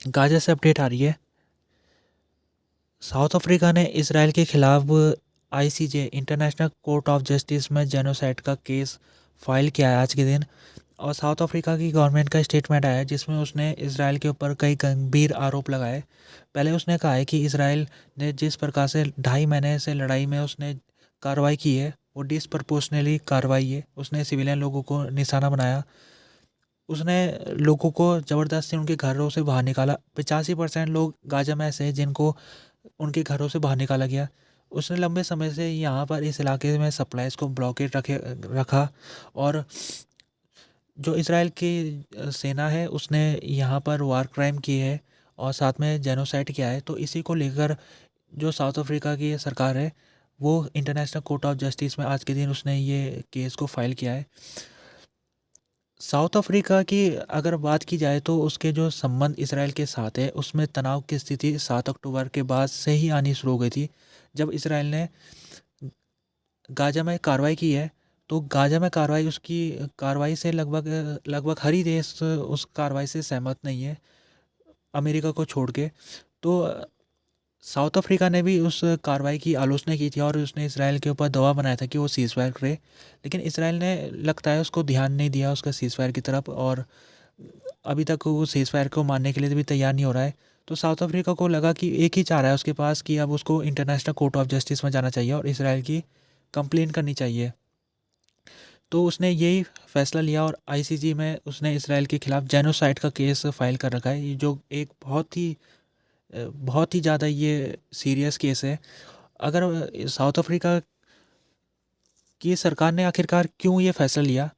Gaza से update आ रही है। साउथ अफ्रीका ने इसराइल के खिलाफ ICJ international court of justice में जेनोसाइड का केस फाइल किया है आज के दिन। और साउथ अफ्रीका की गवर्नमेंट का स्टेटमेंट आया है जिसमें उसने इसराइल के ऊपर कई गंभीर आरोप लगाए। पहले उसने कहा है कि इसराइल ने जिस प्रकार से 2.5 महीने से लड़ाई में उसने कार्रवाई की है वो डिसप्रपोर्शनली कार्रवाई है। उसने सिविलियन लोगों को निशाना बनाया। उसने लोगों को ज़बरदस्ती उनके घरों से बाहर निकाला। 85% लोग गाजा में ऐसे हैं जिनको उनके घरों से बाहर निकाला गया। उसने लंबे समय से यहाँ पर इस इलाके में सप्लाईज को ब्लॉकेट रखा। और जो इसराइल की सेना है उसने यहाँ पर वार क्राइम की है और साथ में जेनोसाइड किया है। तो इसी को लेकर जो साउथ अफ्रीका की सरकार है वो इंटरनेशनल कोर्ट ऑफ जस्टिस में आज के दिन उसने ये केस को फाइल किया है। साउथ अफ्रीका की अगर बात की जाए तो उसके जो संबंध इसराइल के साथ है उसमें तनाव की स्थिति 7 अक्टूबर के बाद से ही आनी शुरू हो गई थी। जब इसराइल ने गाजा में कार्रवाई की है तो गाजा में कार्रवाई उसकी कार्रवाई से लगभग लगभग हर ही देश उस कार्रवाई से सहमत नहीं है, अमेरिका को छोड़ के। तो साउथ अफ्रीका ने भी उस कार्रवाई की आलोचना की थी और उसने इसराइल के ऊपर दबाव बनाया था कि वो सीज़ फायर करे। लेकिन इसराइल ने लगता है उसको ध्यान नहीं दिया उसका सीज़ फायर की तरफ, और अभी तक वो सीज़ फायर को मानने के लिए भी तैयार नहीं हो रहा है। तो साउथ अफ्रीका को लगा कि एक ही चारा है उसके पास कि अब उसको इंटरनेशनल कोर्ट ऑफ जस्टिस में जाना चाहिए और इसराइल की कंप्लेन करनी चाहिए। तो उसने यही फैसला लिया और आईसीजे में उसने इसराइल के खिलाफ जेनोसाइड का केस फाइल कर रखा है, ये जो एक बहुत ही ज़्यादा ये सीरियस केस है। अगर साउथ अफ्रीका की सरकार ने आखिरकार क्यों ये फैसला लिया,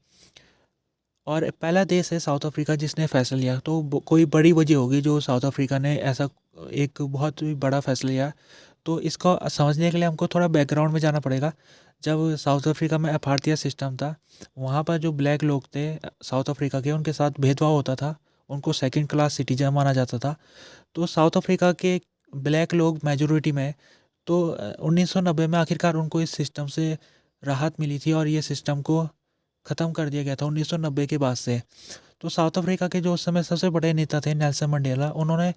और पहला देश है साउथ अफ्रीका जिसने फैसला लिया, तो कोई बड़ी वजह होगी जो साउथ अफ्रीका ने ऐसा एक बहुत ही बड़ा फैसला लिया। तो इसको समझने के लिए हमको थोड़ा बैकग्राउंड में जाना पड़ेगा। जब साउथ अफ्रीका में अपार्थाइड सिस्टम था वहाँ पर जो ब्लैक लोग थे साउथ अफ्रीका के, उनके साथ भेदभाव होता था, उनको सेकंड क्लास सिटीजन माना जाता था। तो साउथ अफ्रीका के ब्लैक लोग मेजोरिटी में, तो 1990 में आखिरकार उनको इस सिस्टम से राहत मिली थी और ये सिस्टम को ख़त्म कर दिया गया था 1990 के बाद से। तो साउथ अफ्रीका के जो उस समय सबसे बड़े नेता थे नेल्सन मंडेला, उन्होंने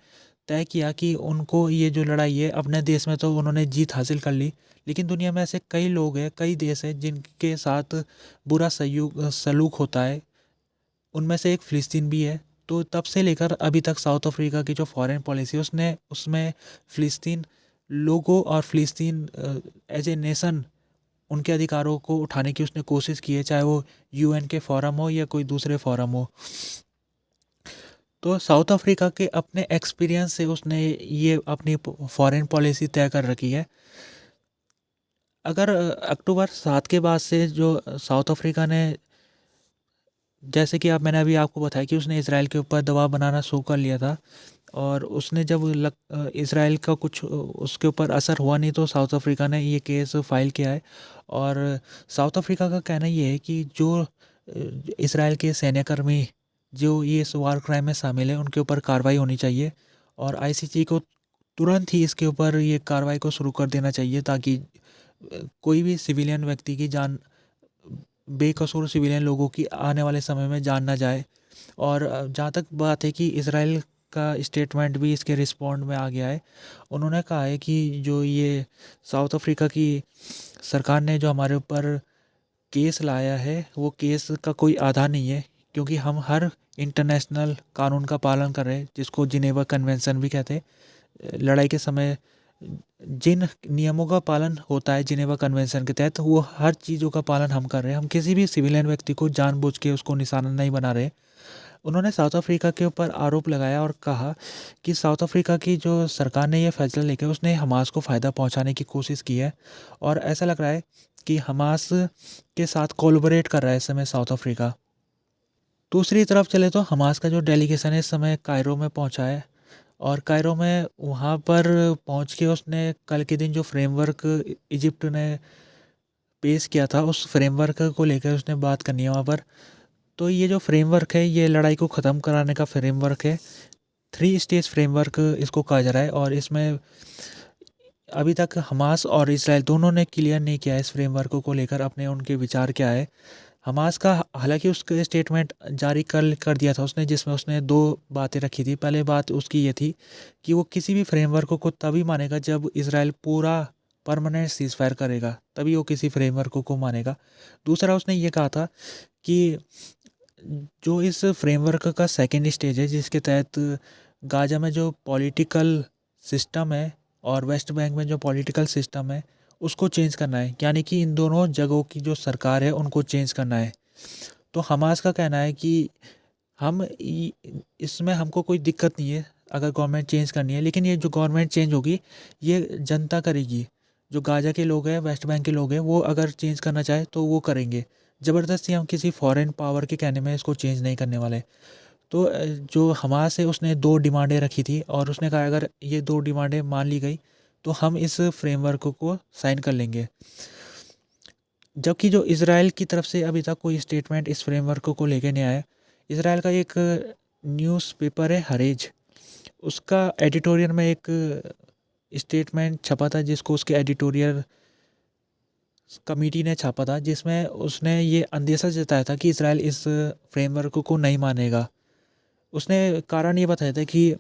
तय किया कि उनको ये जो लड़ाई है अपने देश में तो उन्होंने जीत हासिल कर ली, लेकिन दुनिया में ऐसे कई लोग हैं, कई देश हैं जिनके साथ बुरा सलूक होता है, उनमें से एक फ़िलिस्तीन भी है। तो तब से लेकर अभी तक साउथ अफ्रीका की जो फॉरेन पॉलिसी है उसने उसमें फ़िलिस्तीन लोगों और फ़िलिस्तीन एज ए नेशन उनके अधिकारों को उठाने की उसने कोशिश की है, चाहे वो यूएन के फोरम हो या कोई दूसरे फोरम हो। तो साउथ अफ्रीका के अपने एक्सपीरियंस से उसने ये अपनी फॉरेन पॉलिसी तय कर रखी है। अगर अक्टूबर 7 के बाद से जो साउथ अफ्रीका ने, जैसे कि अब मैंने अभी आपको बताया कि उसने इसराइल के ऊपर दबाव बनाना शुरू कर लिया था, और उसने जब इसराइल का कुछ उसके ऊपर असर हुआ नहीं तो साउथ अफ्रीका ने ये केस फाइल किया है। और साउथ अफ्रीका का कहना ये है कि जो इसराइल के सैन्यकर्मी जो ये इस वार क्राइम में शामिल है उनके ऊपर कार्रवाई होनी चाहिए, और आईसीजे को तुरंत ही इसके ऊपर ये कार्रवाई को शुरू कर देना चाहिए ताकि कोई भी सिविलियन व्यक्ति की जान, बेकसूर सिविलियन लोगों की आने वाले समय में जान ना जाए। और जहाँ तक बात है कि इसराइल का स्टेटमेंट भी इसके रिस्पॉन्ड में आ गया है। उन्होंने कहा है कि जो ये साउथ अफ्रीका की सरकार ने जो हमारे ऊपर केस लाया है वो केस का कोई आधार नहीं है, क्योंकि हम हर इंटरनेशनल कानून का पालन कर रहे हैं जिसको जिनेवा कन्वेंशन भी कहते हैं। लड़ाई के समय जिन नियमों का पालन होता है जिनेवा कन्वेंशन के तहत वो हर चीज़ों का पालन हम कर रहे हैं। हम किसी भी सिविलियन व्यक्ति को जानबूझ के उसको निशाना नहीं बना रहे। उन्होंने साउथ अफ्रीका के ऊपर आरोप लगाया और कहा कि साउथ अफ्रीका की जो सरकार ने यह फैसला लेकर उसने हमास को फ़ायदा पहुंचाने की कोशिश की है, और ऐसा लग रहा है कि हमास के साथ कोलैबोरेट कर रहा है इस समय साउथ अफ्रीका। दूसरी तरफ चले तो हमास का जो डेलीगेशन है इस समय कायरो में पहुंचा है, और कायरो में वहाँ पर पहुँच के उसने कल के दिन जो फ्रेमवर्क इजिप्ट ने पेश किया था उस फ्रेमवर्क को लेकर उसने बात करनी है वहाँ पर। तो ये जो फ्रेमवर्क है ये लड़ाई को ख़त्म कराने का फ्रेमवर्क है। 3 स्टेज फ्रेमवर्क इसको कहा जा रहा है, और इसमें अभी तक हमास और इसराइल दोनों ने क्लियर नहीं किया है इस फ्रेमवर्क को लेकर अपने उनके विचार क्या है। हमास का हालांकि उसके स्टेटमेंट जारी कर दिया था उसने, जिसमें उसने दो बातें रखी थी। पहले बात उसकी ये थी कि वो किसी भी फ्रेमवर्क को तभी मानेगा जब इसराइल पूरा परमानेंट सीज फायर करेगा, तभी वो किसी फ्रेमवर्क को मानेगा। दूसरा उसने ये कहा था कि जो इस फ्रेमवर्क का सेकेंड स्टेज है, जिसके तहत गाजा में जो पॉलिटिकल सिस्टम है और वेस्ट बैंक में जो पॉलिटिकल सिस्टम है उसको चेंज करना है, यानी कि इन दोनों जगहों की जो सरकार है उनको चेंज करना है। तो हमास का कहना है कि इसमें हमको कोई दिक्कत नहीं है अगर गवर्नमेंट चेंज करनी है, लेकिन ये जो गवर्नमेंट चेंज होगी ये जनता करेगी। जो गाजा के लोग हैं, वेस्ट बैंक के लोग हैं, वो अगर चेंज करना चाहे तो वो करेंगे। ज़बरदस्ती हम किसी फॉरेन पावर के कहने में इसको चेंज नहीं करने वाले। तो जो हमास है उसने दो डिमांडें रखी थी और उसने कहा अगर ये दो डिमांडें मान ली गई तो हम इस फ्रेमवर्क को साइन कर लेंगे। जबकि जो इसराइल की तरफ से अभी तक कोई स्टेटमेंट इस फ्रेमवर्क को लेके नहीं आया। इसराइल का एक न्यूज़पेपर है हरेज, उसका एडिटोरियल में एक स्टेटमेंट छपा था जिसको उसके एडिटोरियल कमेटी ने छापा था, जिसमें उसने ये अंदेशा जताया था कि इसराइल इस फ्रेमवर्क को नहीं मानेगा। उसने कारण ये बताया था कि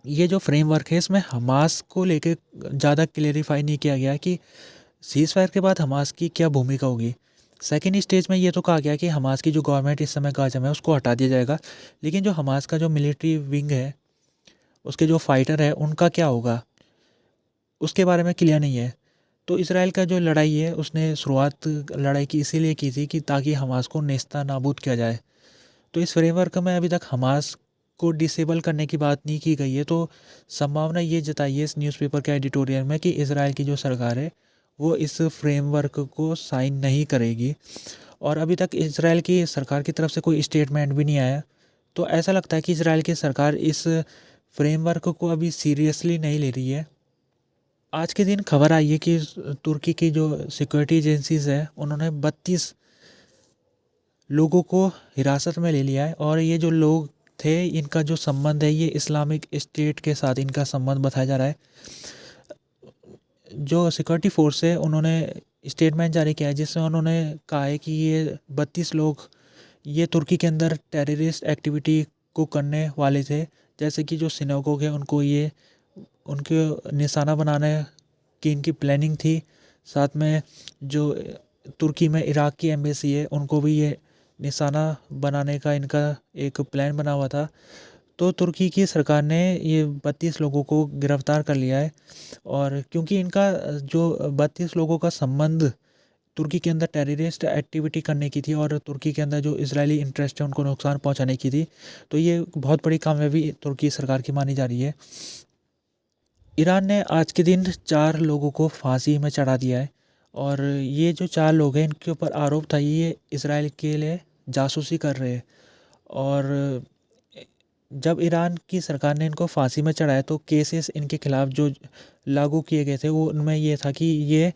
ये जो फ्रेमवर्क है इसमें हमास को लेके ज़्यादा क्लेरिफाई नहीं किया गया कि सीज़ फायर के बाद हमास की क्या भूमिका होगी। सेकेंड स्टेज में ये तो कहा गया कि हमास की जो गवर्नमेंट इस समय गाजा में है उसको हटा दिया जाएगा, लेकिन जो हमास का जो मिलिट्री विंग है, उसके जो फाइटर है, उनका क्या होगा उसके बारे में क्लियर नहीं है। तो इसराइल का जो लड़ाई है उसने शुरुआत लड़ाई की इसीलिए की थी कि ताकि हमास को नेस्ता नाबूद किया जाए। तो इस फ्रेमवर्क में अभी तक हमास को डिसेबल करने की बात नहीं की गई है। तो संभावना ये जताई है इस न्यूज़पेपर के एडिटोरियल में कि इसराइल की जो सरकार है वो इस फ्रेमवर्क को साइन नहीं करेगी। और अभी तक इसराइल की सरकार की तरफ से कोई स्टेटमेंट भी नहीं आया। तो ऐसा लगता है कि इसराइल की सरकार इस फ्रेमवर्क को अभी सीरियसली नहीं ले रही है। आज के दिन खबर आई है कि तुर्की की जो सिक्योरिटी एजेंसीज है उन्होंने 32 लोगों को हिरासत में ले लिया है। और ये जो लोग थे इनका जो संबंध है ये इस्लामिक स्टेट के साथ इनका संबंध बताया जा रहा है। जो सिक्योरिटी फोर्स है उन्होंने स्टेटमेंट जारी किया है जिसमें उन्होंने कहा है कि ये 32 लोग ये तुर्की के अंदर टेररिस्ट एक्टिविटी को करने वाले थे। जैसे कि जो सिनेगोग है उनको ये उनके निशाना बनाने की इनकी प्लानिंग थी। साथ में जो तुर्की में इराक की एम्बेसी है उनको भी ये निशाना बनाने का इनका एक प्लान बना हुआ था। तो तुर्की की सरकार ने ये 32 लोगों को गिरफ्तार कर लिया है। और क्योंकि इनका जो 32 लोगों का संबंध तुर्की के अंदर टेररिस्ट एक्टिविटी करने की थी और तुर्की के अंदर जो इजरायली इंटरेस्ट है उनको नुकसान पहुंचाने की थी, तो ये बहुत बड़ी कामयाबी तुर्की सरकार की मानी जा रही है। ईरान ने आज के दिन 4 लोगों को फांसी में चढ़ा दिया है। और ये जो 4 लोग हैं इनके ऊपर आरोप था ये इसराइल के लिए जासूसी कर रहे हैं। और जब ईरान की सरकार ने इनको फांसी में चढ़ाया तो केसेस इनके खिलाफ जो लागू किए गए थे वो उनमें ये था कि ये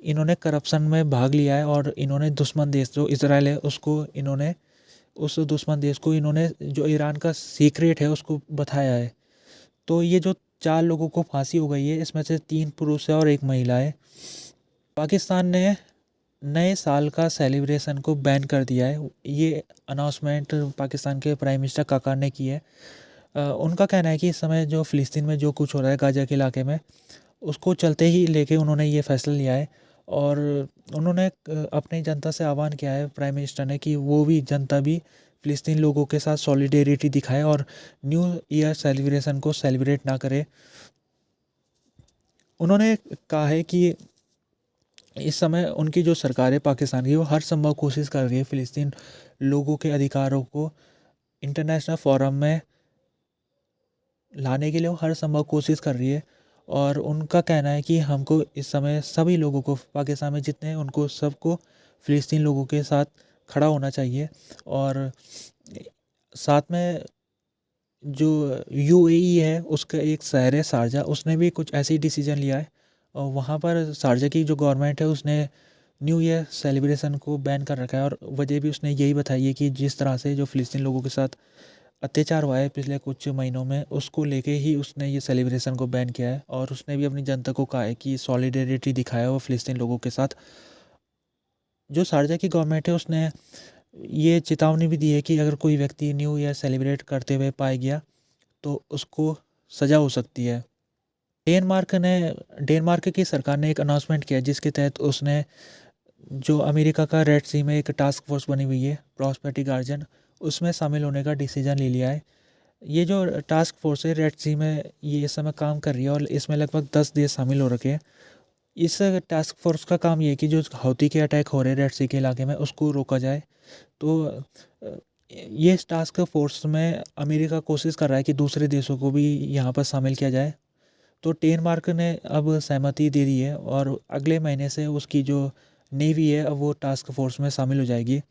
इन्होंने करप्शन में भाग लिया है और इन्होंने दुश्मन देश जो इसराइल है उसको इन्होंने उस दुश्मन देश को इन्होंने जो ईरान का सीक्रेट है उसको बताया है। तो ये जो 4 लोगों को फांसी हो गई है इसमें से 3 पुरुष है और 1 महिला है। पाकिस्तान ने नए साल का सेलिब्रेशन को बैन कर दिया है। ये अनाउंसमेंट पाकिस्तान के प्राइम मिनिस्टर काका ने की है। उनका कहना है कि इस समय जो फ़िलिस्तीन में जो कुछ हो रहा है गाजा के इलाके में उसको चलते ही लेके उन्होंने ये फैसला लिया है। और उन्होंने अपनी जनता से आह्वान किया है प्राइम मिनिस्टर ने कि वो भी जनता भी फ़िलिस्तीन लोगों के साथ सॉलिडेरिटी दिखाए और न्यू ईयर सेलिब्रेशन को सेलिब्रेट ना करे। उन्होंने कहा है कि इस समय उनकी जो सरकार है पाकिस्तान की वो हर संभव कोशिश कर रही है फ़िलिस्तीन लोगों के अधिकारों को इंटरनेशनल फोरम में लाने के लिए वो हर संभव कोशिश कर रही है। और उनका कहना है कि हमको इस समय सभी लोगों को पाकिस्तान में जितने हैं उनको सबको फ़िलिस्तीन लोगों के साथ खड़ा होना चाहिए। और साथ में जो यूएई है उसका एक शहर है शारजा, उसने भी कुछ ऐसी डिसीजन लिया है। और वहाँ पर शारजा की जो गवर्नमेंट है उसने न्यू ईयर सेलिब्रेशन को बैन कर रखा है। और वजह भी उसने यही बताई है कि जिस तरह से जो फ़िलिस्तीन लोगों के साथ अत्याचार हुआ है पिछले कुछ महीनों में उसको लेके ही उसने ये सेलिब्रेशन को बैन किया है। और उसने भी अपनी जनता को कहा है कि सॉलिडेरिटी दिखाया वो फ़िलिस्तीन लोगों के साथ। जो शारजा की गवर्नमेंट है उसने ये चेतावनी भी दी है कि अगर कोई व्यक्ति न्यू ईयर सेलिब्रेट करते हुए पाया गया तो उसको सज़ा हो सकती है। डेनमार्क ने डेनमार्क की सरकार ने एक अनाउंसमेंट किया जिसके तहत उसने जो अमेरिका का रेड सी में एक टास्क फोर्स बनी हुई है प्रॉस्पेरिटी गार्जियन, उसमें शामिल होने का डिसीजन ले लिया है। ये जो टास्क फोर्स है रेड सी में, ये इस समय काम कर रही है और इसमें लगभग 10 देश शामिल हो रखे हैं। इस टास्क फोर्स का काम ये है कि जो हौती के अटैक हो रहे हैं रेड सी के इलाके में उसको रोका जाए। तो ये टास्क फोर्स में अमेरिका कोशिश कर रहा है कि दूसरे देशों को भी यहाँ पर शामिल किया जाए। तो डेनमार्क ने अब सहमति दे दी है और अगले महीने से उसकी जो नेवी है अब वो टास्क फोर्स में शामिल हो जाएगी।